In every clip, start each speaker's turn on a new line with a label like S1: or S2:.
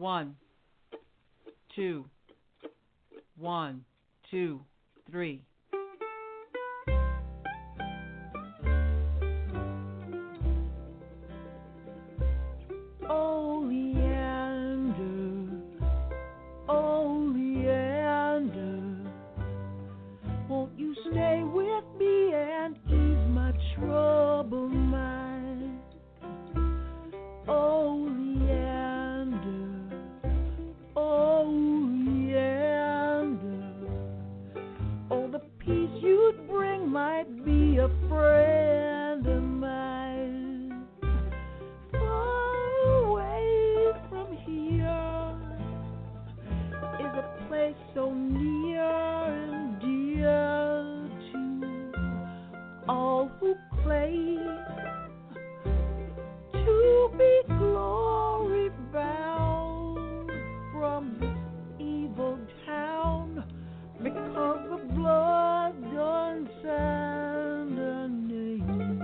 S1: 1, 2, 1, 2, 3. Oh, Leander, won't you stay with me and ease my troubled mind? Oh, Leander, oh, the peace you'd bring might be a friend of mine. Far away from here is a place so near and dear to all who claim to be glory bound from this evil town, because the blood done signed her name.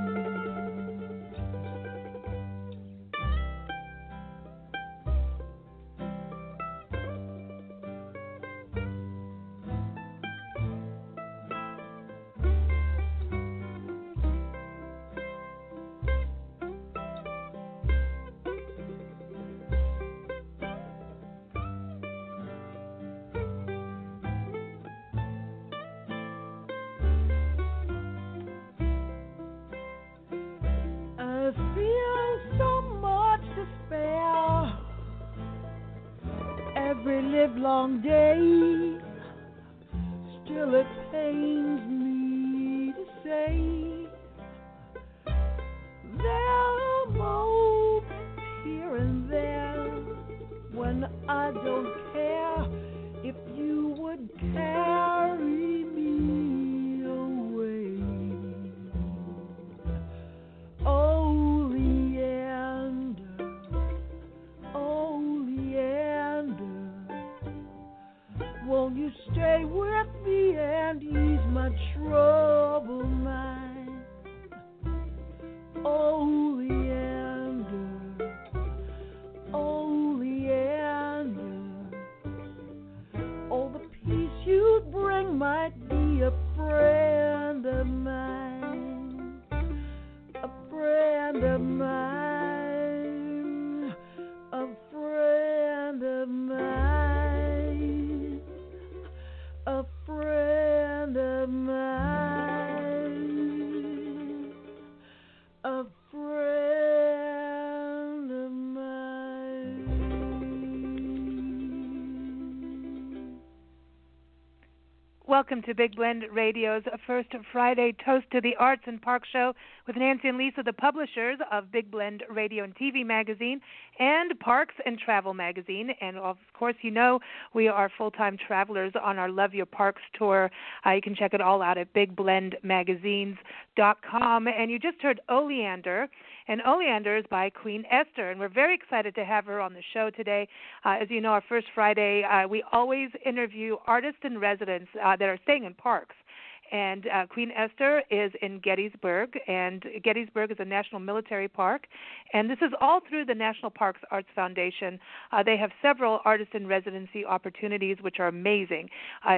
S1: I feel so much despair every livelong day. Still it pains me to say there are moments here and there when I don't care if you would carry me away. Oh, Leander, won't you stay with me and ease my troubled mind? Oh, Leander, oh, the peace you'd bring might be a friend of mine, a friend of mine, a friend of mine, a friend of mine, a friend of mine.
S2: Welcome to Big Blend Radio's First Friday Toast to the Arts and Park Show with Nancy and Lisa, the publishers of Big Blend Radio and TV magazine and Parks and Travel magazine. And of course, you know, we are full-time travelers on our Love Your Parks tour. You can check it all out at bigblendmagazines.com. And you just heard Oleander. And Oleander is by Queen Esther, and we're very excited to have her on the show today. As you know, our First Friday, we always interview artists in residence that are staying in parks. And Queen Esther is in Gettysburg, and Gettysburg is a national military park. And this is all through the National Parks Arts Foundation. They have several artist in residency opportunities, which are amazing.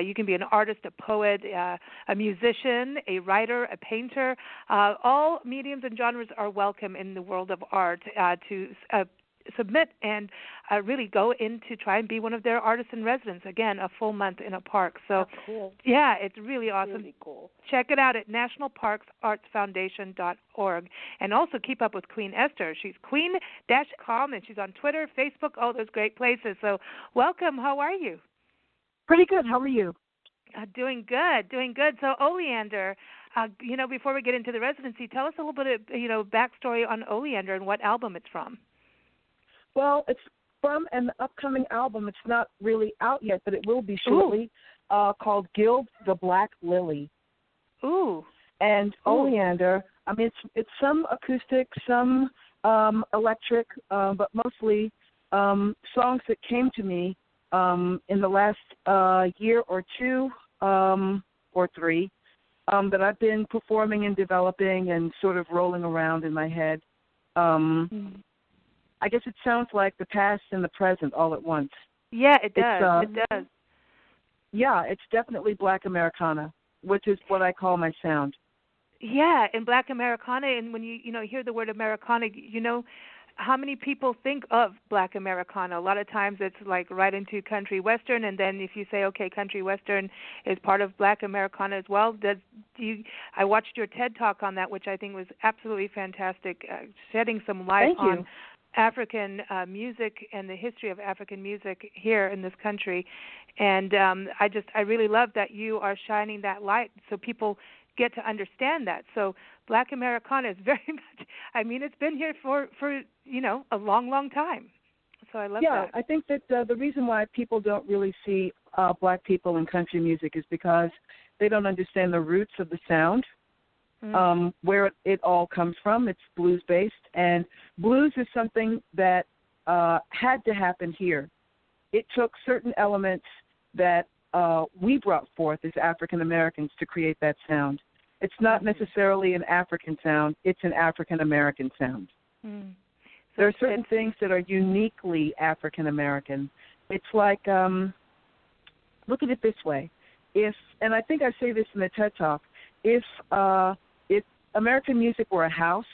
S2: You can be an artist, a poet, a musician, a writer, a painter. All mediums and genres are welcome in the world of art to submit and really go in to try and be one of their artists in residence. Again, a full month in a park. So,
S3: cool.
S2: Yeah, it's really awesome.
S3: Really cool.
S2: Check it out at nationalparksartsfoundation.org. And also keep up with Queen Esther. She's queen-com, and she's on Twitter, Facebook, all those great places. So welcome. How are you?
S3: Pretty good. How are you?
S2: Doing good. So, Oleander, before we get into the residency, tell us a little bit of, backstory on Oleander and what album it's from.
S3: Well, it's from an upcoming album. It's not really out yet, but it will be shortly, called Gild the Black Lily.
S2: Ooh.
S3: And Oleander, I mean, it's some acoustic, some electric, but mostly songs that came to me in the last year or two or three that I've been performing and developing and sort of rolling around in my head. I guess it sounds like the past and the present all at once.
S2: Yeah, it does. It does.
S3: Yeah, it's definitely Black Americana, which is what I call my sound.
S2: Yeah, and Black Americana, and when you hear the word Americana, how many people think of Black Americana? A lot of times it's like right into country western, and then if you say, okay, country western is part of Black Americana as well. I watched your TED Talk on that, which I think was absolutely fantastic, shedding some light on African music and the history of African music here in this country. And I really love that you are shining that light so people get to understand that. So Black Americana is very much, it's been here for a long, long time. So I love that.
S3: Yeah, I think that the reason why people don't really see Black people in country music is because they don't understand the roots of the sound, where it all comes from. It's blues-based, and blues is something that had to happen here. It took certain elements that we brought forth as African Americans to create that sound. It's not necessarily an African sound, it's an African American sound. There are certain things that are uniquely African American. It's like, look at it this way. And I think I say this in the TED Talk, if American music were a house,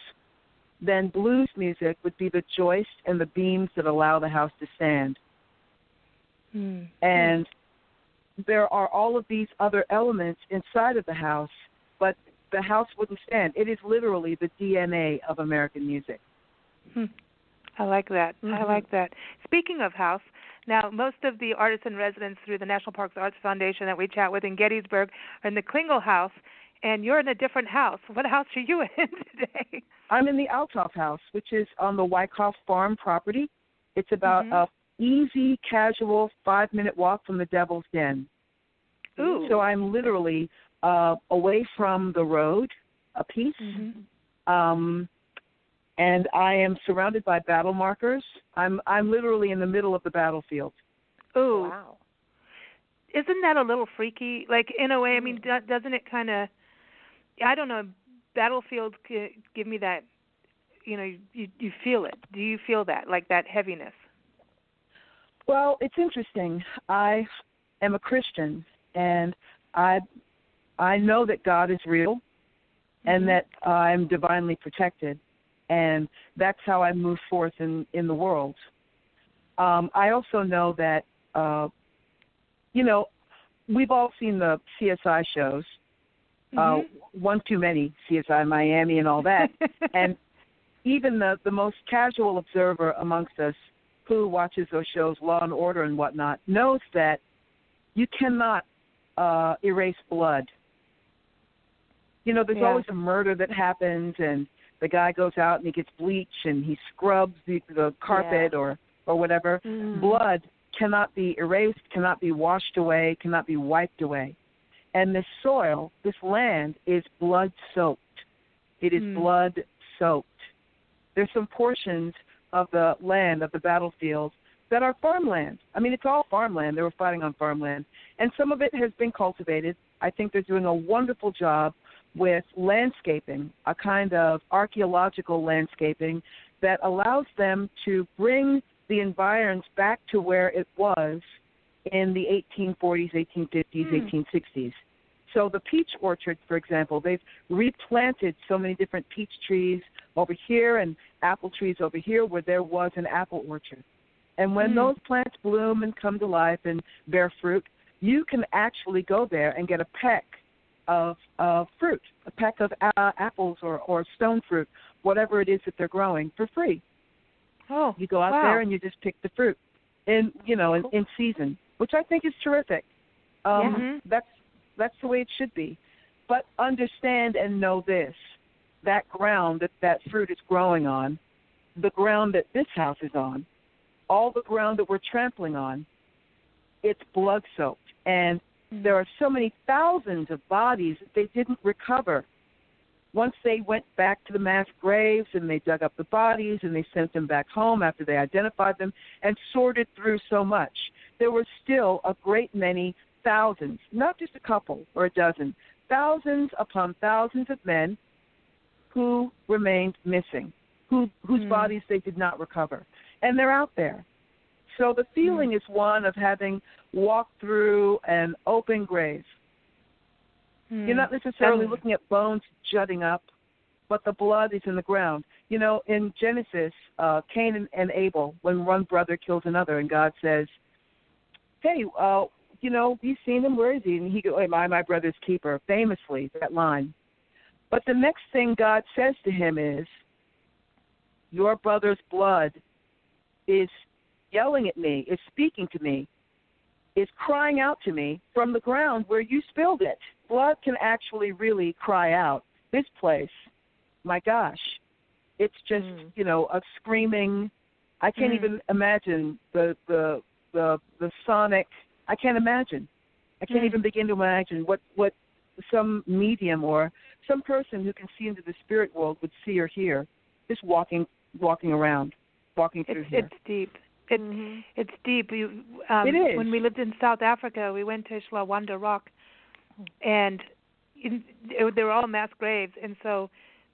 S3: then blues music would be the joist and the beams that allow the house to stand. And there are all of these other elements inside of the house, but the house wouldn't stand. It is literally the DNA of American music.
S2: I like that. I like that. Speaking of house, now most of the artists in residence through the National Parks Arts Foundation that we chat with in Gettysburg are in the Klingel House, and you're in a different house. What house are you in today?
S3: I'm in the Althoff House, which is on the Wyckoff Farm property. It's about a easy, casual 5-minute walk from the Devil's Den.
S2: Ooh.
S3: So I'm literally away from the road a piece, and I am surrounded by battle markers. I'm literally in the middle of the battlefield.
S2: Ooh.
S1: Wow.
S2: Isn't that a little freaky? Like, in a way, doesn't it kind of, I don't know, battlefields give me that, you feel it. Do you feel that, like that heaviness?
S3: Well, it's interesting. I am a Christian, and I know that God is real and that I'm divinely protected, and that's how I move forth in the world. I also know that, we've all seen the CSI shows, one too many, CSI Miami and all that, and even the most casual observer amongst us who watches those shows, Law and Order and whatnot, knows that you cannot erase blood. There's always a murder that happens, and the guy goes out and he gets bleach and he scrubs the carpet or whatever. Blood cannot be erased, cannot be washed away, cannot be wiped away. And this soil, this land, is blood-soaked. It is blood-soaked. There's some portions of the land, of the battlefield, that are farmland. It's all farmland. They were fighting on farmland. And some of it has been cultivated. I think they're doing a wonderful job with landscaping, a kind of archaeological landscaping that allows them to bring the environs back to where it was in the 1840s, 1850s, 1860s. So the peach orchards, for example, they've replanted so many different peach trees over here and apple trees over here where there was an apple orchard. And when those plants bloom and come to life and bear fruit, you can actually go there and get a peck of fruit, a peck of apples or stone fruit, whatever it is that they're growing, for free.
S2: Oh,
S3: you go out there and you just pick the fruit in season, which I think is terrific. That's the way it should be. But understand and know this, that ground that fruit is growing on, the ground that this house is on, all the ground that we're trampling on, it's blood-soaked. And there are so many thousands of bodies that they didn't recover. Once they went back to the mass graves and they dug up the bodies and they sent them back home after they identified them and sorted through so much, there were still a great many thousands, not just a couple or a dozen, thousands upon thousands of men who remained missing. whose bodies they did not recover. And they're out there. So the feeling is one of having walked through an open grave. You're not necessarily looking at bones jutting up, but the blood is in the ground. You know, in Genesis, Cain and Abel, when one brother kills another, and God says, hey, you know, you've seen him, where is he? And he goes, hey, my brother's keeper, famously, that line. But the next thing God says to him is, your brother's blood is yelling at me, is speaking to me, is crying out to me from the ground where you spilled it. Blood can actually really cry out. This place, my gosh, it's just, you know, a screaming. I can't even imagine the sonic. I can't imagine. I can't even begin to imagine what some medium or some person who can see into the spirit world would see or hear, just walking around, walking through here.
S2: It's deep. It's deep.
S3: It is.
S2: When we lived in South Africa, we went to Shlawanda Rock, and they were all mass graves, and so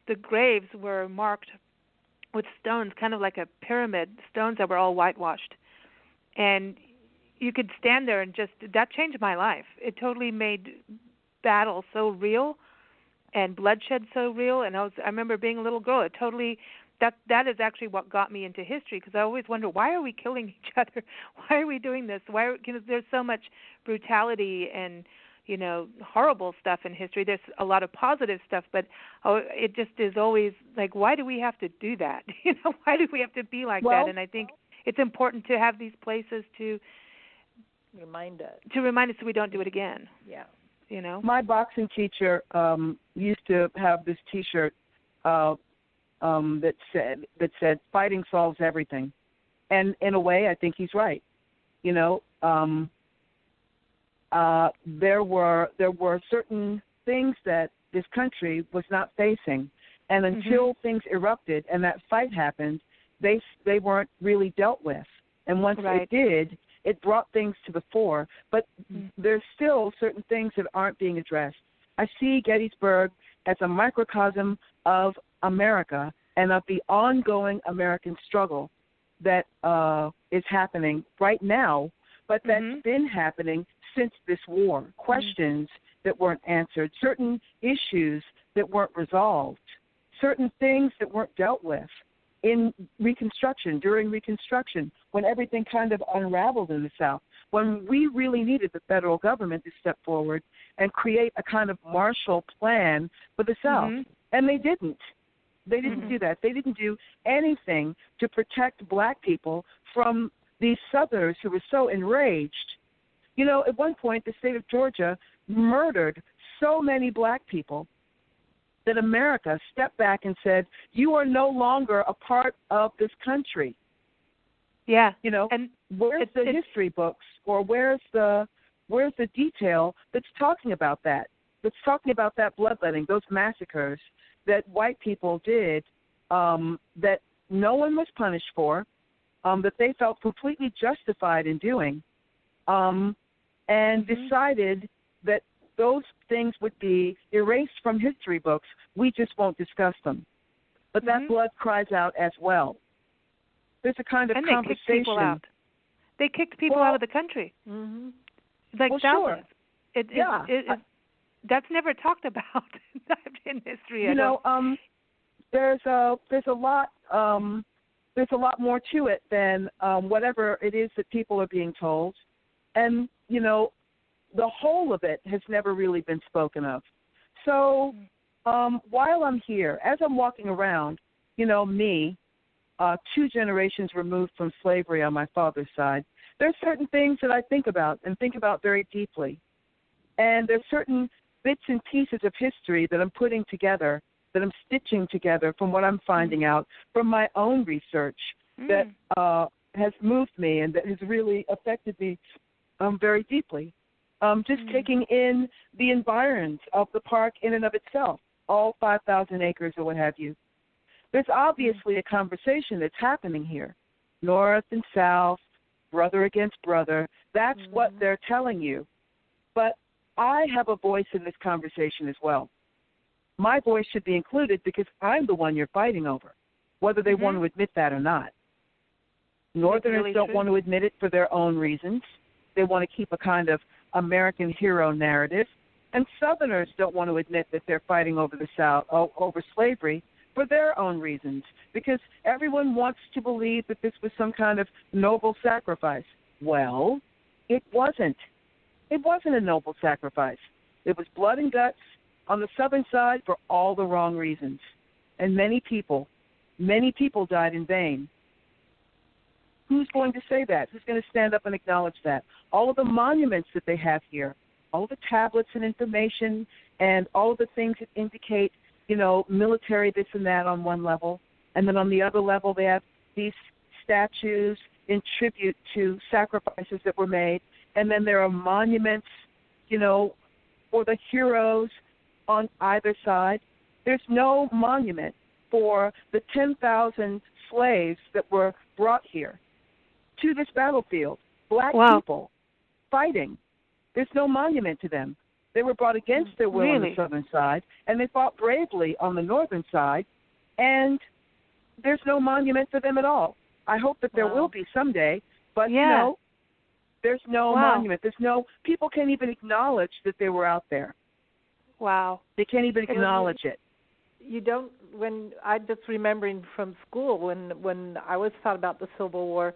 S2: the graves were marked with stones, kind of like a pyramid, stones that were all whitewashed. And you could stand there and that changed my life. It totally made battle so real and bloodshed so real. And I remember being a little girl. It totally, that is actually what got me into history, because I always wonder, why are we killing each other? Why are we doing this? There's so much brutality and, you know, horrible stuff in history. There's a lot of positive stuff, but it just is always like, why do we have to do that? You know, why do we have to be like that? And I think it's important to have these places to remind us so we don't do it again. Yeah. You know,
S3: my boxing teacher used to have this T-shirt that said "Fighting solves everything," and in a way, I think he's right. You know. There were certain things that this country was not facing, and until things erupted and that fight happened, they weren't really dealt with. And once it did, it brought things to the fore. But there's still certain things that aren't being addressed. I see Gettysburg as a microcosm of America and of the ongoing American struggle that is happening right now, but that's been happening since this war. Questions that weren't answered, certain issues that weren't resolved, certain things that weren't dealt with in Reconstruction, during Reconstruction, when everything kind of unraveled in the South, when we really needed the federal government to step forward and create a kind of Marshall Plan for the South. And they didn't. They didn't do that. They didn't do anything to protect black people from these Southerners who were so enraged. You know, at one point, the state of Georgia murdered so many black people that America stepped back and said, you are no longer a part of this country.
S2: Yeah.
S3: You know,
S2: and
S3: where's the history books, or where's the detail that's talking about that, that's talking about that bloodletting, those massacres that white people did, that no one was punished for, that they felt completely justified in doing, and decided that those things would be erased from history books. We just won't discuss them. But that blood cries out as well. There's a kind of conversation.
S2: They kicked people out. They kicked people out of the country. Like thousands.
S3: Sure.
S2: That's never talked about in history.
S3: You know, there's a lot more to it than whatever it is that people are being told, and you know, the whole of it has never really been spoken of. So while I'm here, as I'm walking around, you know, me, 2 generations removed from slavery on my father's side, there's certain things that I think about and think about very deeply, and there's certain bits and pieces of history that I'm putting together, that I'm stitching together from what I'm finding out from my own research that has moved me and that has really affected me very deeply. Just taking in the environs of the park in and of itself, all 5,000 acres or what have you. There's obviously a conversation that's happening here, north and south, brother against brother. That's what they're telling you. But I have a voice in this conversation as well. My voice should be included because I'm the one you're fighting over. whether they want to admit that or not. Northerners
S2: really
S3: don't
S2: true.
S3: want to admit it for their own reasons. They want to keep a kind of American hero narrative. And Southerners don't want to admit that they're fighting over the South, over slavery, for their own reasons, because everyone wants to believe that this was some kind of noble sacrifice. Well, it wasn't. It wasn't a noble sacrifice. It was blood and guts on the Southern side for all the wrong reasons. And many people died in vain. Who's going to say that? Who's going to stand up and acknowledge that? All of the monuments that they have here, all of the tablets and information, and all of the things that indicate, military this and that on one level. And then on the other level, they have these statues in tribute to sacrifices that were made. And then there are monuments, for the heroes on either side. There's no monument for the 10,000 slaves that were brought here to this battlefield, black people fighting. There's no monument to them. They were brought against their will on the Southern side, and they fought bravely on the Northern side, and there's no monument for them at all. I hope that there will be someday, but, there's no monument. People can't even acknowledge that they were out there.
S2: Wow.
S3: They can't even acknowledge it.
S1: You don't, I'm just remembering from school when I was taught about the Civil War,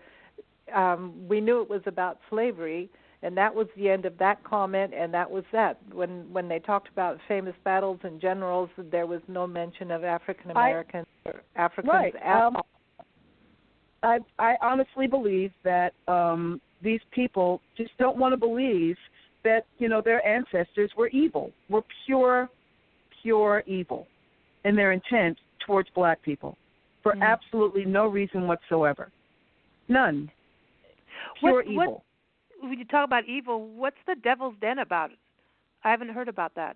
S1: we knew it was about slavery, and that was the end of that comment, and that was that. When they talked about famous battles and generals, there was no mention of African Americans or Africans at all.
S3: I honestly believe that these people just don't want to believe that, their ancestors were evil, were pure evil in their intent towards black people for absolutely no reason whatsoever. None. Pure evil.
S2: When you talk about evil, what's the Devil's Den about? I haven't heard about that.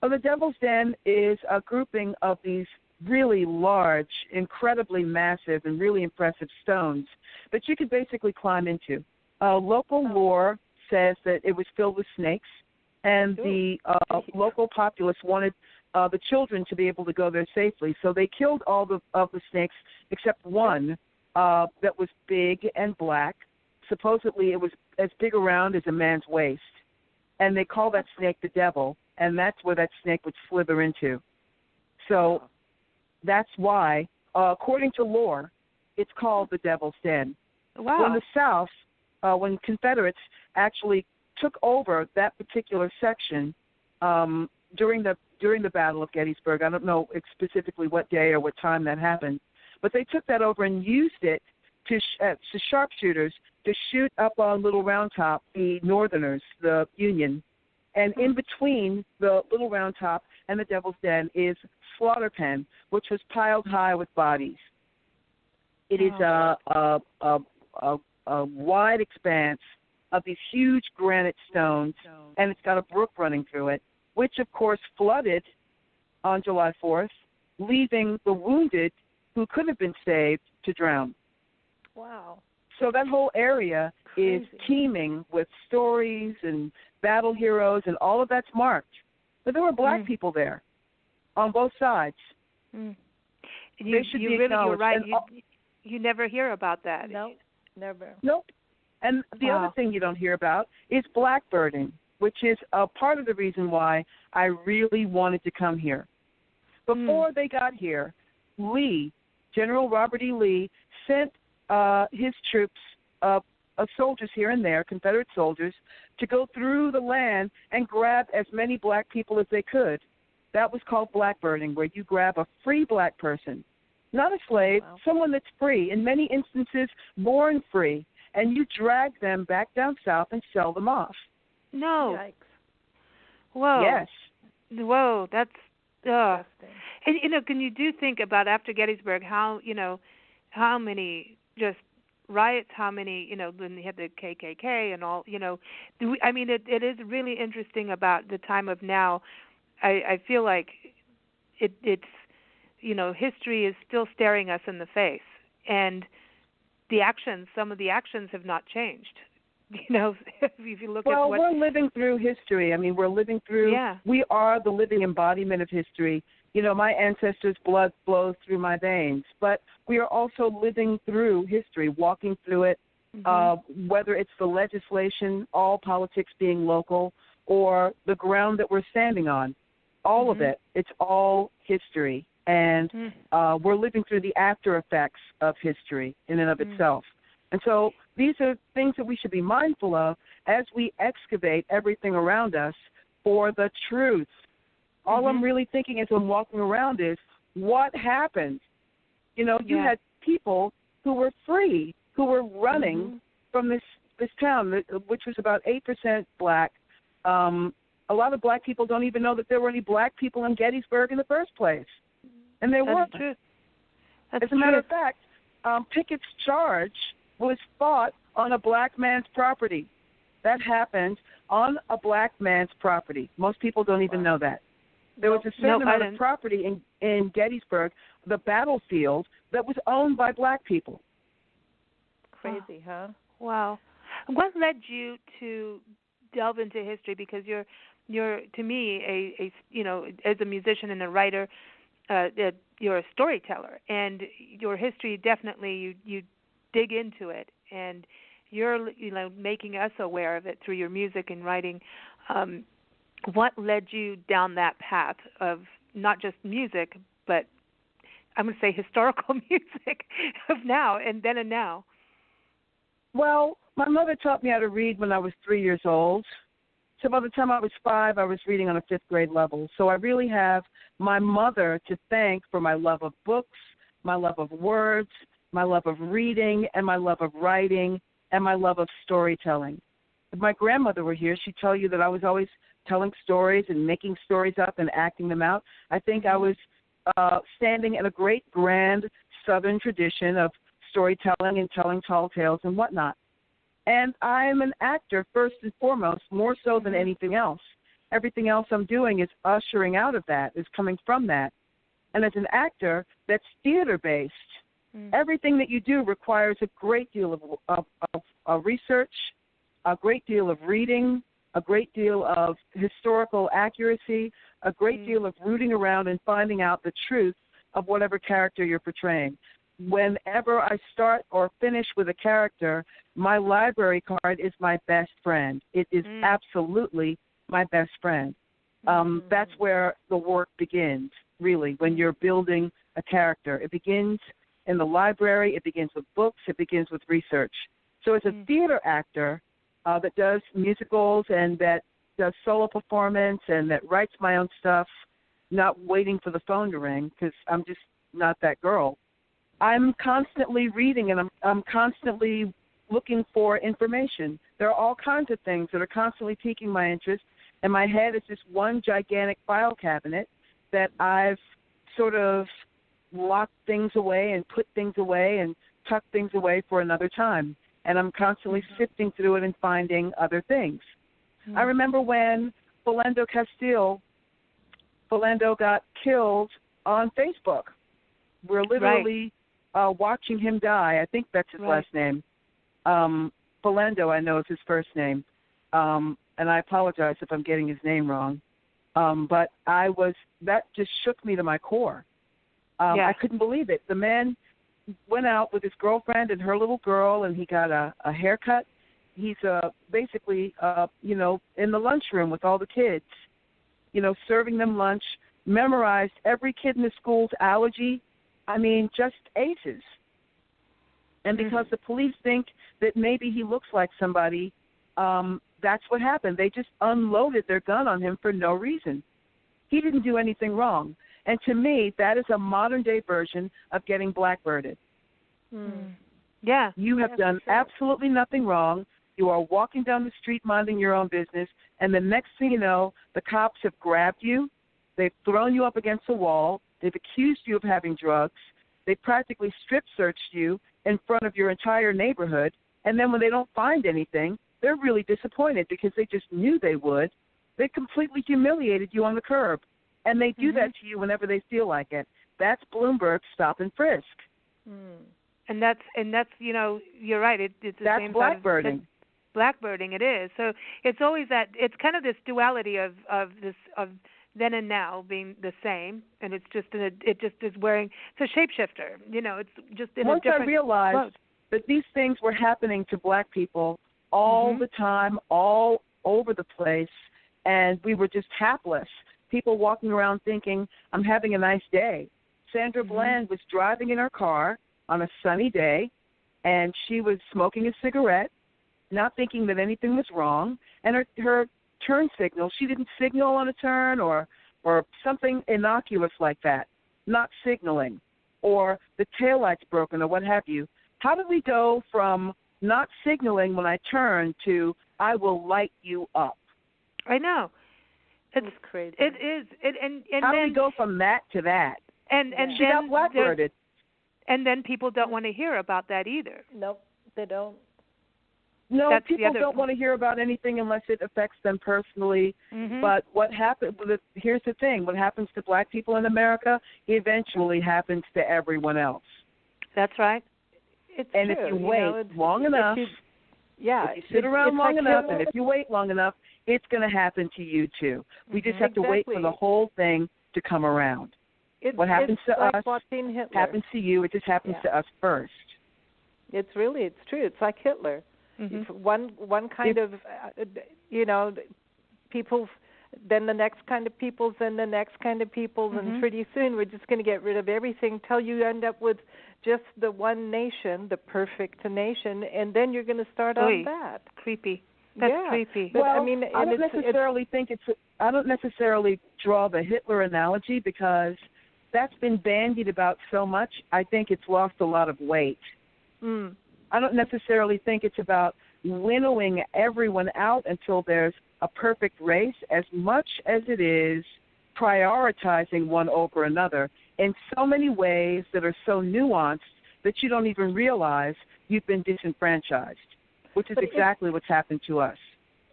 S3: Well, the Devil's Den is a grouping of these really large, incredibly massive, and really impressive stones that you could basically climb into. Local lore says that it was filled with snakes, and the local populace wanted the children to be able to go there safely, so they killed all of the snakes except one that was big and black. Supposedly it was as big around as a man's waist, and they call that snake the devil, and that's where that snake would slither into. So that's why, according to lore, it's called the Devil's Den.
S2: Wow.
S3: When the South, when Confederates actually took over that particular section during the Battle of Gettysburg, I don't know specifically what day or what time that happened, but they took that over and used it to sharpshooters to shoot up on Little Round Top, the Northerners, the Union. And in between the Little Round Top and the Devil's Den is Slaughter Pen, which was piled high with bodies. It is a wide expanse of these huge granite stones, and it's got a brook running through it, which, of course, flooded on July 4th, leaving the wounded who could have been saved to drown.
S1: Wow.
S3: So that whole area is teeming with stories and battle heroes, and all of that's marked. But there were black people there on both sides. They should be acknowledged.
S2: You're right. You never hear about that.
S1: No, never.
S3: Nope. And the other thing you don't hear about is blackbirding, which is a part of the reason why I really wanted to come here. Before they got here, General Robert E. Lee, sent his troops of soldiers here and there, Confederate soldiers, to go through the land and grab as many black people as they could. That was called blackbirding, where you grab a free black person, not a slave, someone that's free, in many instances born free, and you drag them back down south and sell them off.
S2: No.
S1: Yikes.
S2: Whoa.
S3: Yes.
S2: Whoa, that's and can you do think about after Gettysburg how many just riots, how many when they had the KKK and all, it is really interesting about the time of now. I feel like it's history is still staring us in the face, and some of the actions have not changed. If you look at what...
S3: we're living through history. I mean, we're living through... We are the living embodiment of history, My ancestors' blood flows through my veins. But we are also living through history, walking through it, whether it's the legislation, all politics being local, or the ground that we're standing on. All of it, it's all history. And we're living through the after effects of history in and of itself. And so these are things that we should be mindful of as we excavate everything around us for the truth. All I'm really thinking as I'm walking around is, what happened? You had people who were free, who were running from this town, which was about 8% black. A lot of black people don't even know that there were any black people in Gettysburg in the first place. And there weren't.
S2: True.
S3: As a matter of fact, Pickett's charge was fought on a black man's property. That happened on a black man's property. Most people don't even know that. There was a certain amount of property in Gettysburg, the battlefield, that was owned by black people.
S1: Crazy, huh?
S2: Wow. What led you to delve into history? Because you're to me a as a musician and a writer, you're a storyteller, and your history definitely you dig into it, and you're making us aware of it through your music and writing. What led you down that path of not just music, but I'm going to say historical music of now and then and now?
S3: Well, my mother taught me how to read when I was 3 years old. So by the time I was 5, I was reading on a 5th grade level. So I really have my mother to thank for my love of books, my love of words, my love of reading, and my love of writing, and my love of storytelling. If my grandmother were here, she'd tell you that I was always telling stories and making stories up and acting them out. I think I was standing in a great, grand Southern tradition of storytelling and telling tall tales and whatnot. And I'm an actor first and foremost, more so than anything else. Everything else I'm doing is ushering out of that, is coming from that. And as an actor that's theater-based, everything that you do requires a great deal of research, a great deal of reading, a great deal of historical accuracy, a great deal of rooting around and finding out the truth of whatever character you're portraying. Whenever I start or finish with a character, my library card is my best friend. It is absolutely my best friend. That's where the work begins, really, when you're building a character. It begins in the library. It begins with books. It begins with research. So as a theater actor that does musicals and that does solo performance and that writes my own stuff, not waiting for the phone to ring because I'm just not that girl, I'm constantly reading and I'm constantly looking for information. There are all kinds of things that are constantly piquing my interest, and my head is just one gigantic file cabinet that I've sort of locked things away and put things away and tucked things away for another time. And I'm constantly sifting through it and finding other things. I remember when Philando got killed on Facebook. We're literally watching him die. I think that's his last name. Philando, I know, is his first name. And I apologize if I'm getting his name wrong. But that just shook me to my core. I couldn't believe it. The man went out with his girlfriend and her little girl, and he got a haircut. He's basically, in the lunchroom with all the kids, serving them lunch, memorized every kid in the school's allergy. I mean, just aces. And because the police think that maybe he looks like somebody, that's what happened. They just unloaded their gun on him for no reason. He didn't do anything wrong. And to me, that is a modern-day version of getting blackbirded.
S2: Yeah.
S3: You have done absolutely nothing wrong. You are walking down the street minding your own business, and the next thing you know, the cops have grabbed you. They've thrown you up against a wall. They've accused you of having drugs. They practically strip-searched you in front of your entire neighborhood. And then when they don't find anything, they're really disappointed because they just knew they would. They completely humiliated you on the curb. And they do that to you whenever they feel like it. That's Bloomberg stop and frisk.
S2: And that's you're right. It's the
S3: that's
S2: same
S3: blackbirding.
S2: Blackbirding, it is. So it's always that. It's kind of this duality of then and now being the same, and it's just it just is wearing, it's a shapeshifter. It's just in
S3: Once
S2: a different
S3: I realized
S2: mode.
S3: that these things were happening to black people all the time, all over the place, and we were just hapless. People walking around thinking, I'm having a nice day. Sandra Bland was driving in her car on a sunny day, and she was smoking a cigarette, not thinking that anything was wrong, and her turn signal, she didn't signal on a turn or something innocuous like that, not signaling, or the taillight's broken or what have you. How did we go from not signaling when I turn to I will light you up?
S2: I know.
S1: It's crazy.
S2: It is. And
S3: how
S2: then,
S3: do we go from that to that?
S2: And
S3: she
S2: then
S3: got blackbirded.
S2: And then people don't want to hear about that either.
S1: Nope, they don't.
S3: No,
S2: That's
S3: people don't want to hear about anything unless it affects them personally. But what happens? Here's the thing: what happens to black people in America eventually happens to everyone else.
S2: That's right.
S1: It's
S3: and
S1: true.
S3: If you wait long enough, if you sit around long enough, and if you wait long enough, it's going to happen to you too. We just have to wait for the whole thing to come around. What happens to
S1: like
S3: us
S1: watching Hitler.
S3: happens to you. It just happens to us first.
S1: It's true. It's like Hitler. If one kind of, peoples, then the next kind of peoples, then the next kind of peoples, and pretty soon we're just going to get rid of everything till you end up with just the one nation, the perfect nation, and then you're going to start on that.
S2: Creepy. That's creepy.
S3: But
S2: well,
S3: I don't necessarily think I don't necessarily draw the Hitler analogy because that's been bandied about so much. I think it's lost a lot of weight. I don't necessarily think it's about winnowing everyone out until there's a perfect race as much as it is prioritizing one over another in so many ways that are so nuanced that you don't even realize you've been disenfranchised, which is exactly what's happened to us.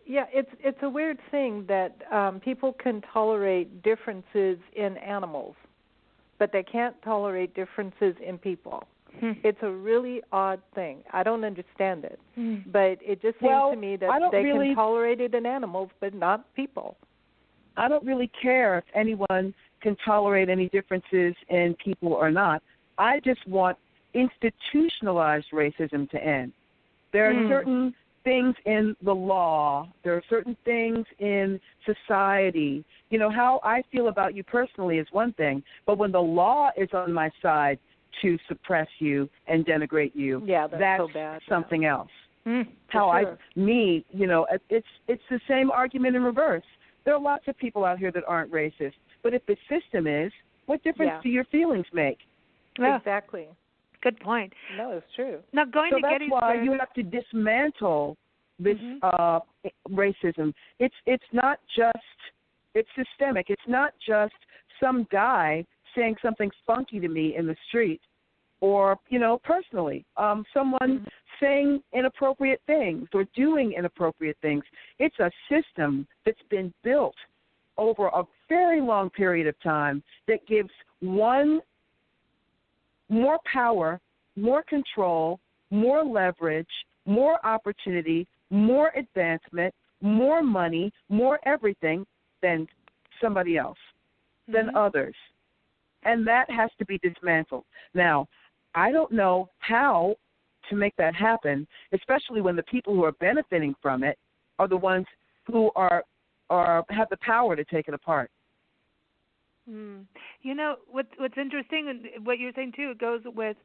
S1: Yeah, it's a weird thing that people can tolerate differences in animals, but they can't tolerate differences in people. It's a really odd thing. I don't understand it, but it just seems to me that they can tolerate it in animals, but not people.
S3: I don't really care if anyone can tolerate any differences in people or not. I just want institutionalized racism to end. There are certain things in the law. There are certain things in society. You know, how I feel about you personally is one thing, but when the law is on my side to suppress you and denigrate you, that's
S1: so bad,
S3: something else. It's the same argument in reverse. There are lots of people out here that aren't racist, but if the system is, what difference do your feelings make?
S1: Exactly.
S2: Good point.
S1: No, it's true.
S2: Now going to
S3: Gettysburg, that's why you have to dismantle this racism. It's not just, it's systemic. It's not just some guy saying something funky to me in the street or, personally, someone saying inappropriate things or doing inappropriate things. It's a system that's been built over a very long period of time that gives one more power, more control, more leverage, more opportunity, more advancement, more money, more everything than somebody else, than others. And that has to be dismantled. Now, I don't know how to make that happen, especially when the people who are benefiting from it are the ones who are have the power to take it apart.
S2: You know, what's interesting, and what you're saying too, it goes with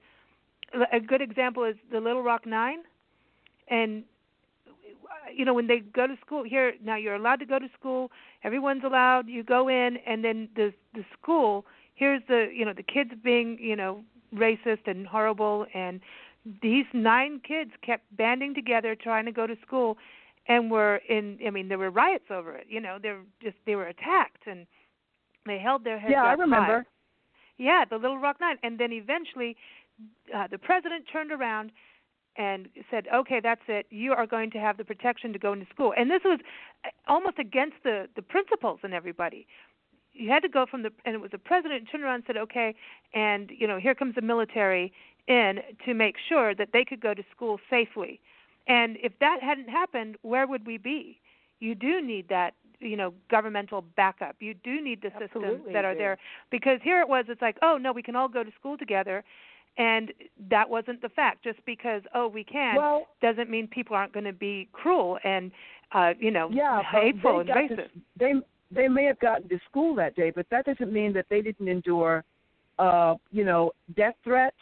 S2: a good example is the Little Rock Nine. And, when they go to school here, now you're allowed to go to school, everyone's allowed, you go in, and then the school, here's the kids being, racist and horrible, and these 9 kids kept banding together trying to go to school, and there were riots over it. They were attacked, and they held their heads up.
S3: Yeah, I remember.
S2: High. Yeah, the Little Rock Nine. And then eventually the president turned around and said, okay, that's it. You are going to have the protection to go into school. And this was almost against the principals and everybody. You had to go and it was the president turned around and said, okay, and, here comes the military in to make sure that they could go to school safely. And if that hadn't happened, where would we be? You do need that governmental backup. You do need the systems
S1: Absolutely
S2: that are
S1: do.
S2: there, because here it was, it's like, oh no, we can all go to school together, and that wasn't the fact. Just because we can doesn't mean people aren't going to be cruel and hateful and racist.
S3: They may have gotten to school that day, but that doesn't mean that they didn't endure death threats,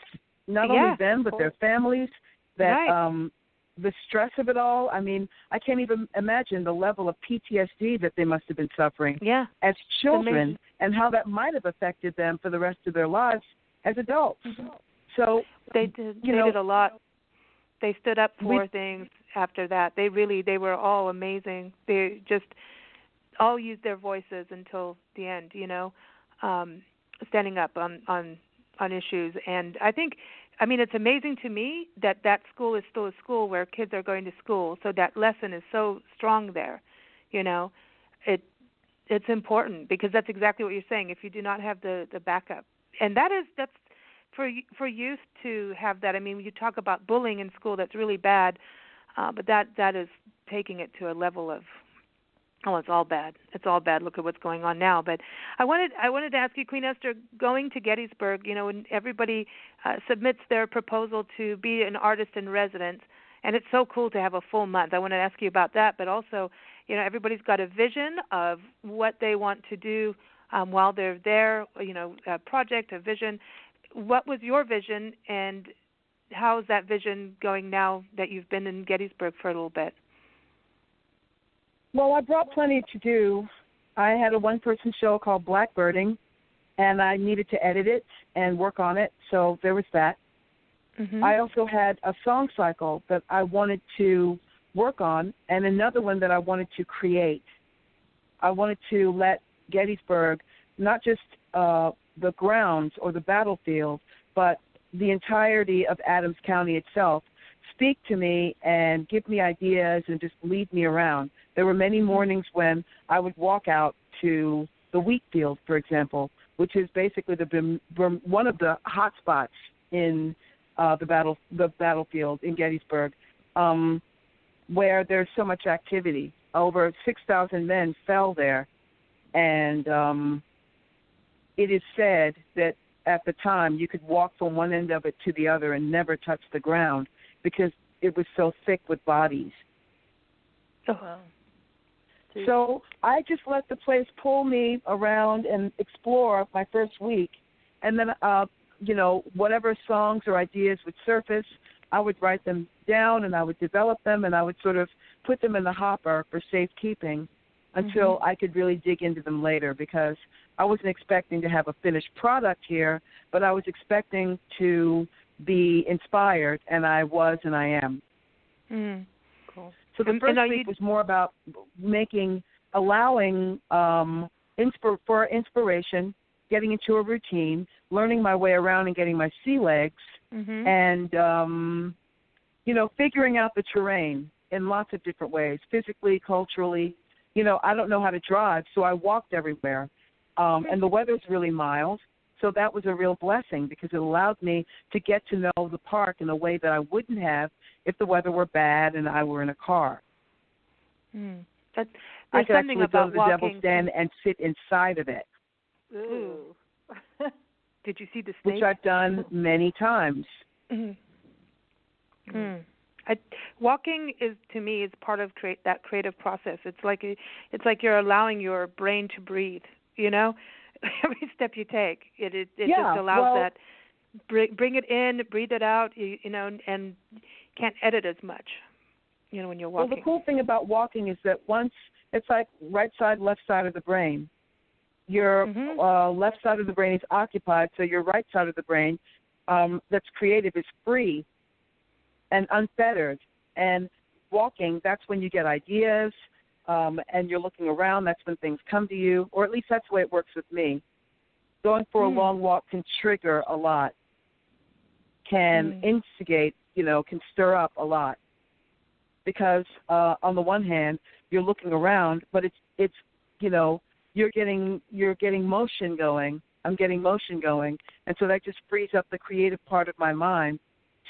S3: not only them but their families, the stress of it all. I mean, I can't even imagine the level of PTSD that they must have been suffering as children, and how that might have affected them for the rest of their lives as adults. Mm-hmm. So
S2: they did a lot. They stood up for things after that. They were all amazing. They just all used their voices until the end, standing up on issues. And it's amazing to me that school is still a school where kids are going to school, so that lesson is so strong there. It's important, because that's exactly what you're saying. If you do not have the backup, and that's for youth to have that. I mean, you talk about bullying in school, that's really bad, but that is taking it to a level of, it's all bad. It's all bad. Look at what's going on now. But I wanted to ask you, Queen Esther, going to Gettysburg, when everybody submits their proposal to be an artist in residence, and it's so cool to have a full month. I want to ask you about that, but also, everybody's got a vision of what they want to do while they're there, a project, a vision. What was your vision, and how is that vision going now that you've been in Gettysburg for a little bit?
S3: Well, I brought plenty to do. I had a one-person show called Blackbirding, and I needed to edit it and work on it, so there was that. Mm-hmm. I also had a song cycle that I wanted to work on, and another one that I wanted to create. I wanted to let Gettysburg, not just the grounds or the battlefield, but the entirety of Adams County itself, speak to me and give me ideas and just lead me around. There were many mornings when I would walk out to the wheat field, for example, which is basically one of the hot spots in the battlefield in Gettysburg, where there's so much activity. Over 6,000 men fell there, and it is said that at the time you could walk from one end of it to the other and never touch the ground because it was so thick with bodies.
S2: Oh, wow.
S3: So I just let the place pull me around and explore my first week. And then, whatever songs or ideas would surface, I would write them down and I would develop them and I would sort of put them in the hopper for safekeeping until I could really dig into them later, because I wasn't expecting to have a finished product here, but I was expecting to be inspired, and I was and I am.
S2: Cool.
S3: So the first week was more about allowing for inspiration, getting into a routine, learning my way around and getting my sea legs, and, figuring out the terrain in lots of different ways, physically, culturally. I don't know how to drive, so I walked everywhere. And the weather's really mild, so that was a real blessing because it allowed me to get to know the park in a way that I wouldn't have if the weather were bad and I were in a car.
S2: I
S3: could actually go to the Devil's Den and sit inside of it.
S2: Ooh. Did you see the snake?
S3: Which I've done many times.
S2: Walking is, to me, is part of that creative process. It's like you're allowing your brain to breathe. Every step you take, it just allows that. Bring it in, breathe it out. And can't edit as much. When you're walking.
S3: Well, the cool thing about walking is that once it's like right side, left side of the brain. Your left side of the brain is occupied, so your right side of the brain that's creative is free and unfettered. And walking, that's when you get ideas, and you're looking around. That's when things come to you, or at least that's the way it works with me. Going for a long walk can trigger a lot, can instigate, can stir up a lot. Because on the one hand, you're looking around, but it's you're getting motion going. I'm getting motion going, and so that just frees up the creative part of my mind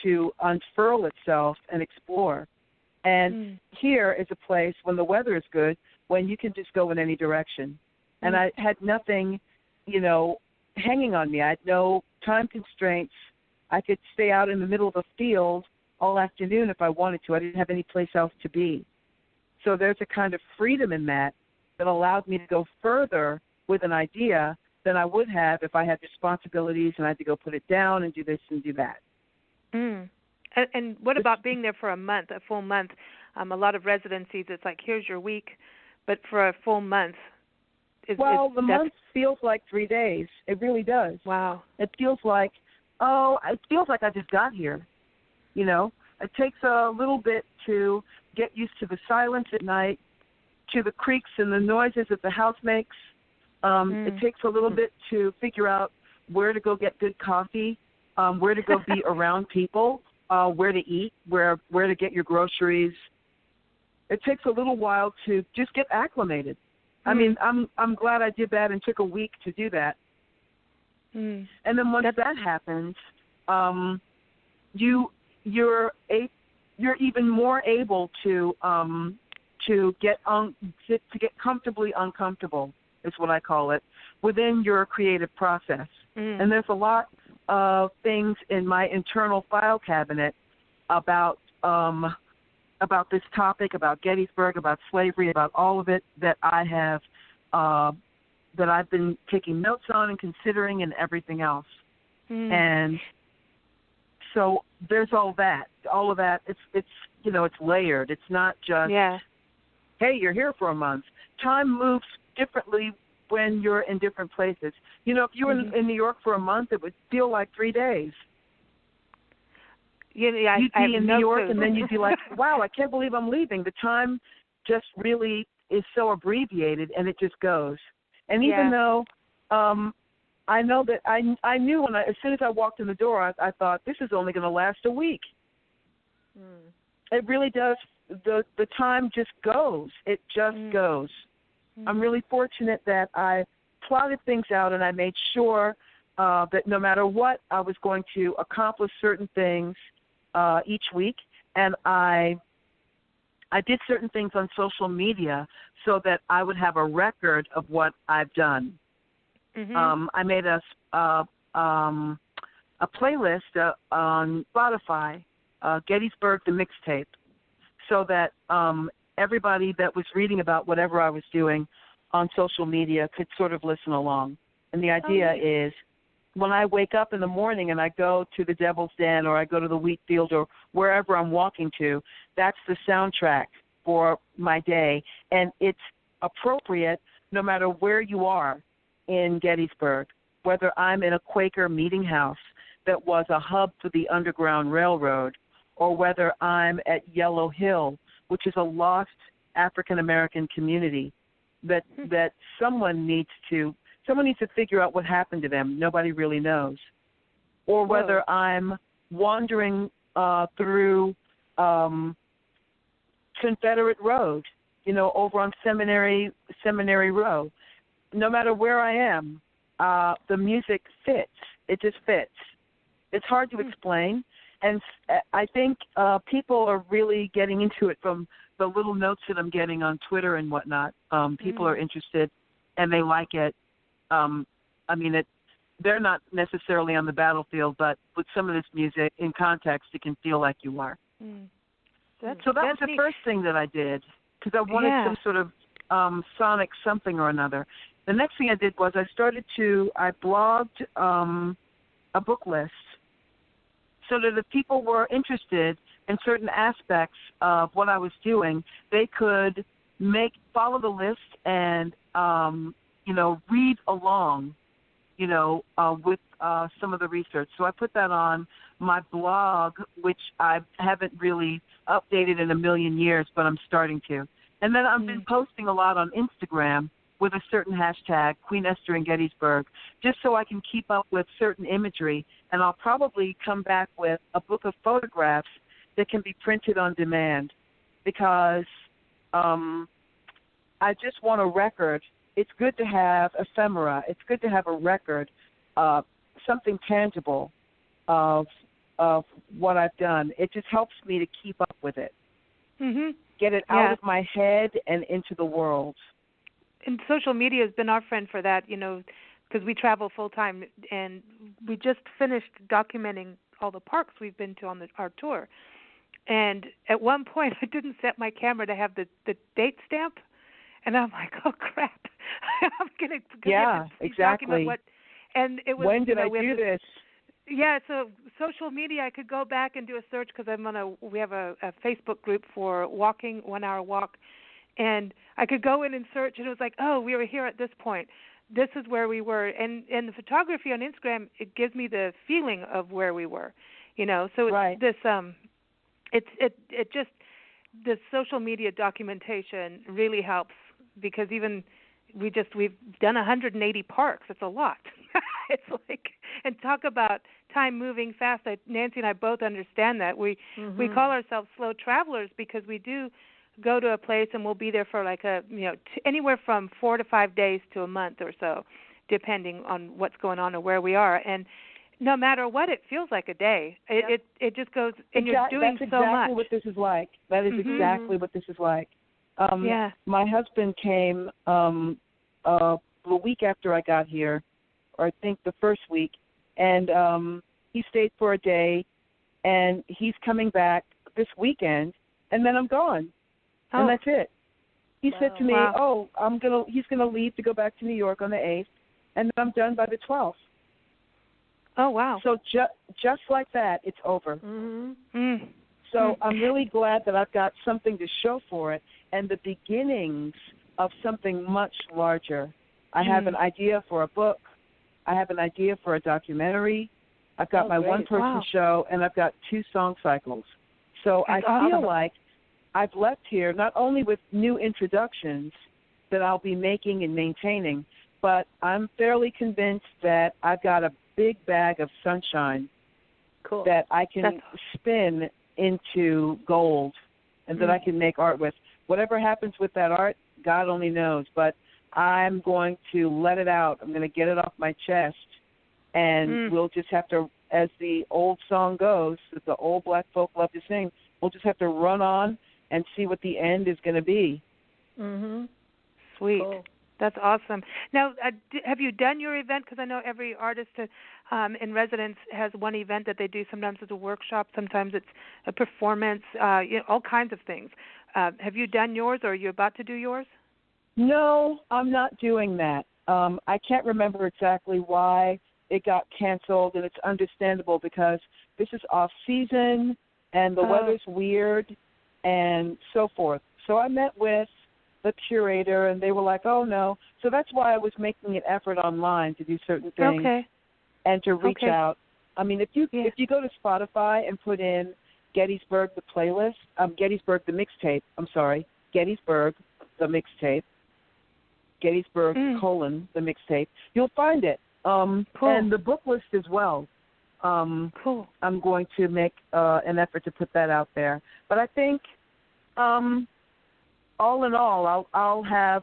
S3: to unfurl itself and explore. And here is a place, when the weather is good, when you can just go in any direction. And I had nothing, hanging on me. I had no time constraints. I could stay out in the middle of a field all afternoon if I wanted to. I didn't have any place else to be. So there's a kind of freedom in that allowed me to go further with an idea than I would have if I had responsibilities and I had to go put it down and do this and do that.
S2: And what about being there for a full month? A lot of residencies, it's like, here's your week, but for a full month.
S3: The month feels like 3 days. It really does.
S2: Wow.
S3: It feels like I just got here. It takes a little bit to get used to the silence at night, to the creaks and the noises that the house makes. It takes a little bit to figure out where to go get good coffee, where to go be around people, where to eat, where to get your groceries. It takes a little while to just get acclimated. I mean, I'm glad I did that and took a week to do that. And then once that happens, you're even more able to get comfortably uncomfortable, is what I call it, within your creative process. And there's a lot of things in my internal file cabinet about this topic, about Gettysburg, about slavery, about all of it that I have that I've been taking notes on and considering and everything else. And so there's all of that. It's layered. It's not just, hey, you're here for a month. Time moves differently when you're in different places. If you were in New York for a month, it would feel like 3 days. You'd be in New York, and then you'd be like, wow, I can't believe I'm leaving. The time just really is so abbreviated, and it just goes. And even though I know that I knew as soon as I walked in the door, I thought, this is only going to last a week. It really does. The time just goes. It just goes. I'm really fortunate that I plotted things out, and I made sure that no matter what, I was going to accomplish certain things each week, and I did certain things on social media so that I would have a record of what I've done. I made a playlist on Spotify, Gettysburg the Mixtape, so that everybody that was reading about whatever I was doing on social media could sort of listen along. And the idea is, when I wake up in the morning and I go to the Devil's Den or I go to the wheat field or wherever I'm walking to, that's the soundtrack for my day. And it's appropriate no matter where you are in Gettysburg, whether I'm in a Quaker meeting house that was a hub for the Underground Railroad, or whether I'm at Yellow Hill, which is a lost African-American community that someone needs to figure out what happened to them. Nobody really knows. Or whether I'm wandering through Confederate Road, over on Seminary Row. No matter where I am, the music fits. It just fits. It's hard to explain, and I think people are really getting into it from the little notes that I'm getting on Twitter and whatnot. People are interested, and they like it. They're not necessarily on the battlefield, but with some of this music in context, it can feel like you are. So that was the first thing that I did, because I wanted some sort of sonic something or another. The next thing I did was I blogged a book list so that if people were interested in certain aspects of what I was doing, they could follow the list and, read along, with some of the research. So I put that on my blog, which I haven't really updated in a million years, but I'm starting to. And then I've been posting a lot on Instagram with a certain hashtag, Queen Esther in Gettysburg, just so I can keep up with certain imagery. And I'll probably come back with a book of photographs that can be printed on demand, because I just want a record. It's good to have ephemera. It's good to have a record, something tangible of what I've done. It just helps me to keep up with it. get it out of my head and into the world.
S2: And social media has been our friend for that, because we travel full time, and we just finished documenting all the parks we've been to on our tour. And at one point, I didn't set my camera to have the date stamp, and I'm like, oh crap, I'm gonna document what. And it was,
S3: when did I do this?
S2: Yeah, so social media, I could go back and do a search because we have a Facebook group for walking, 1 hour walk, and I could go in and search, and it was like, oh, we were here at this point. This is where we were, and the photography on Instagram, it gives me the feeling of where we were, So it's this, it just, the social media documentation really helps, because even we've done 180 parks. It's a lot. It's like, and talk about time moving fast. Nancy and I both understand that. We call ourselves slow travelers because we do go to a place and we'll be there for like anywhere from 4 to 5 days to a month or so, depending on what's going on or where we are. And no matter what, it feels like a day. It just goes, and you're doing so much.
S3: That's exactly what this is like. That is exactly what this is like. My husband came the week after I got here, or I think the first week, and he stayed for a day, and he's coming back this weekend, and then I'm gone, and that's it. He said to me, he's gonna leave to go back to New York on the 8th, and then I'm done by the 12th.
S2: Oh, wow.
S3: So just like that, it's over. So I'm really glad that I've got something to show for it, and the beginnings of something much larger. I have an idea for a book. I have an idea for a documentary. I've got my one-person show, and I've got 2 song cycles. So I feel like I've left here not only with new introductions that I'll be making and maintaining, but I'm fairly convinced that I've got a big bag of sunshine that I can spin into gold and that I can make art with. Whatever happens with that art, God only knows, but I'm going to let it out. I'm going to get it off my chest, and we'll just have to, as the old song goes, that the old black folk love to sing, we'll just have to run on and see what the end is going to be.
S2: Sweet. Cool. That's awesome. Now, have you done your event? Because I know every artist in residence has one event that they do. Sometimes it's a workshop. Sometimes it's a performance, all kinds of things. Have you done yours, or are you about to do yours?
S3: No, I'm not doing that. I can't remember exactly why it got canceled, and it's understandable because this is off-season, and the weather's weird, and so forth. So I met with the curator, and they were like, oh, no. So that's why I was making an effort online to do certain things and to reach out. I mean, if you go to Spotify and put in Gettysburg the playlist, Gettysburg the mixtape, Gettysburg the mixtape, Gettysburg the mixtape, you'll find it. And the book list as well. I'm going to make an effort to put that out there. But I think all in all, I'll have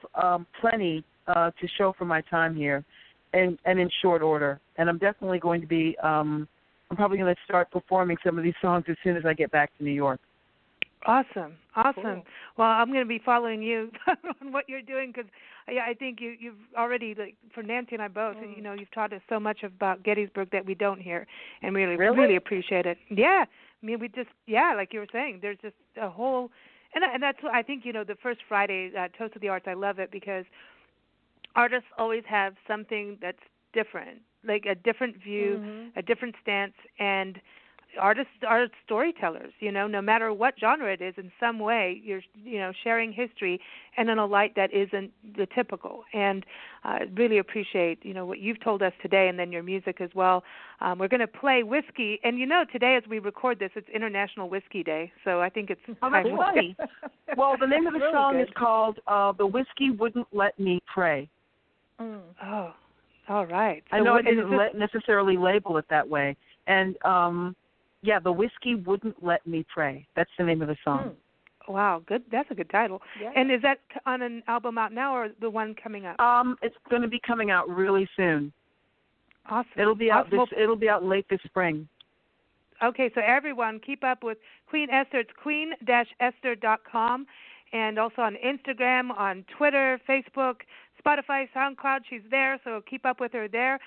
S3: plenty to show for my time here, and in short order. And I'm definitely going to be, I'm probably going to start performing some of these songs as soon as I get back to New York.
S2: Awesome.
S3: Cool.
S2: Well, I'm going to be following you on what you're doing because I think you've already, like, for Nancy and I both, you've taught us so much about Gettysburg that we don't hear, and really appreciate it. Yeah. I mean, like you were saying, there's just a whole, and that's what I think, the first Friday, Toast of the Arts, I love it because artists always have something that's different, like a different view, a different stance, and artists are storytellers, no matter what genre it is, in some way you're, sharing history and in a light that isn't the typical. And really appreciate, what you've told us today, and then your music as well. We're going to play Whiskey, and today as we record this, it's International Whiskey Day, so I think it's
S3: time to play. Well, the name of the song is called The Whiskey Wouldn't Let Me Pray.
S2: Oh, all right.
S3: I know I didn't necessarily label it that way. And The Whiskey Wouldn't Let Me Pray. That's the name of the song.
S2: Wow, good. That's a good title. Yeah. And is that on an album out now, or the one coming up?
S3: It's going to be coming out really soon.
S2: Awesome.
S3: It'll be out. It'll be out late this spring.
S2: Okay, so everyone keep up with Queen Esther. It's queen-esther.com, and also on Instagram, on Twitter, Facebook, Spotify, SoundCloud. She's there, so keep up with her there.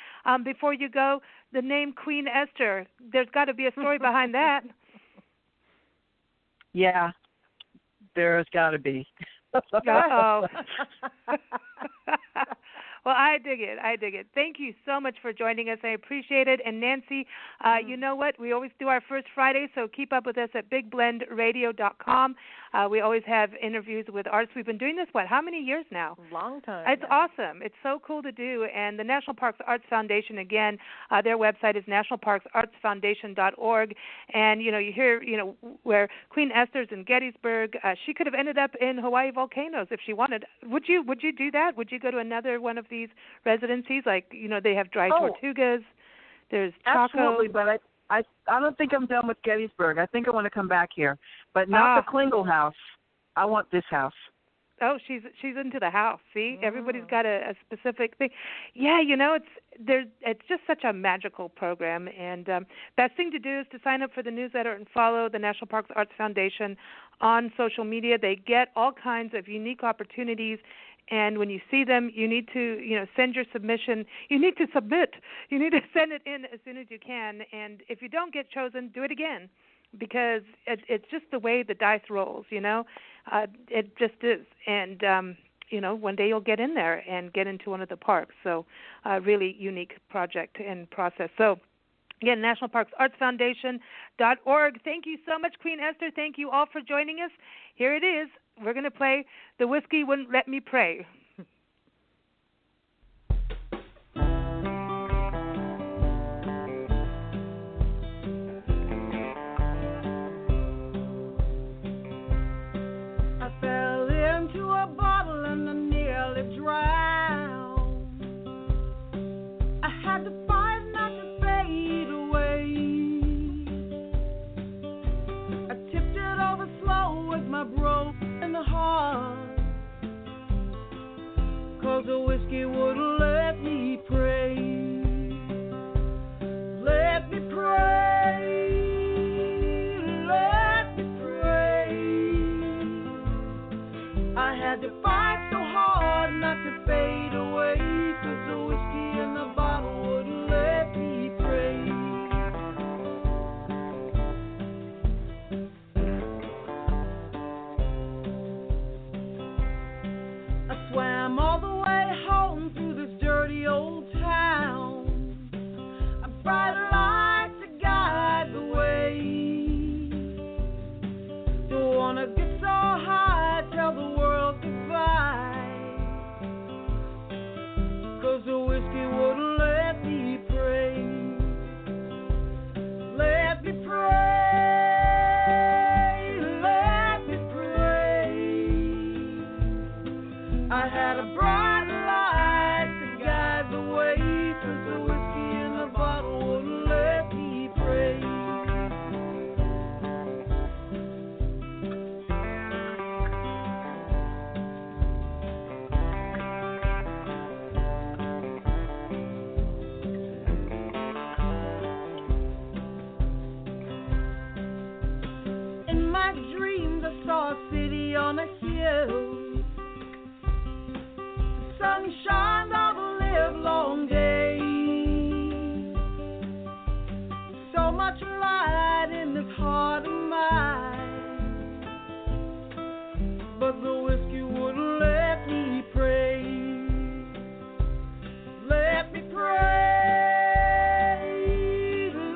S2: Before you go, the name Queen Esther, there's got to be a story behind that.
S3: Yeah, there's got to be.
S2: Uh-oh. Well, I dig it. Thank you so much for joining us. I appreciate it. And Nancy, you know what? We always do our first Friday, so keep up with us at bigblendradio.com. We always have interviews with artists. We've been doing this, how many years now?
S1: Long time.
S2: It's awesome. It's so cool to do. And the National Parks Arts Foundation, again, their website is nationalparksartsfoundation.org. And, you hear, where Queen Esther's in Gettysburg. She could have ended up in Hawaii volcanoes if she wanted. Would you do that? Would you go to another one of these residencies? Like, they have dry tortugas. There's Chaco.
S3: Absolutely, but I don't think I'm done with Gettysburg. I think I want to come back here, but not the Klingel house. I want this house.
S2: Oh, she's into the house. See, everybody's got a specific thing. Yeah, it's just such a magical program. And best thing to do is to sign up for the newsletter and follow the National Parks Arts Foundation on social media. They get all kinds of unique opportunities. And when you see them, you need to, send your submission. You need to submit. You need to send it in as soon as you can. And if you don't get chosen, do it again, because it's just the way the dice rolls, It just is. And, one day you'll get in there and get into one of the parks. So really unique project and process. So, again, nationalparksartsfoundation.org. Thank you so much, Queen Esther. Thank you all for joining us. Here it is. We're going to play The Whiskey Wouldn't Let Me Pray.
S4: I fell into a bottle and I nearly drowned. I had to fight not to fade away. I tipped it over slow with my broken heart, 'cause the whiskey wouldn't let me pray. Let me pray, let me pray. I had to fight so hard not to fade away, 'cause the whiskey in the bottle wouldn't let me pray. Swam all the way home through this dirty old town. A bright light to guide the way. Don't wanna get so high, tell the world goodbye, 'cause the whiskey wouldn't let me pray. Let me pray. I had a bright light to guide the way, 'cause the whiskey in the bottle wouldn't let me pray. In my dreams I saw a city on a hill. Sun shines all the livelong day. So much light in this heart of mine, but the whiskey wouldn't let me pray. Let me pray,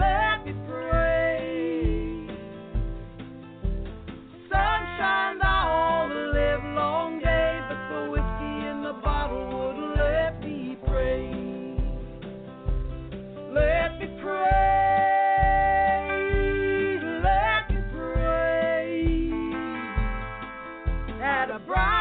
S4: let me pray. Sun shines all the livelong day, but the whiskey in the bottle wouldn't let me pray. Let me pray, let me pray. Had a bright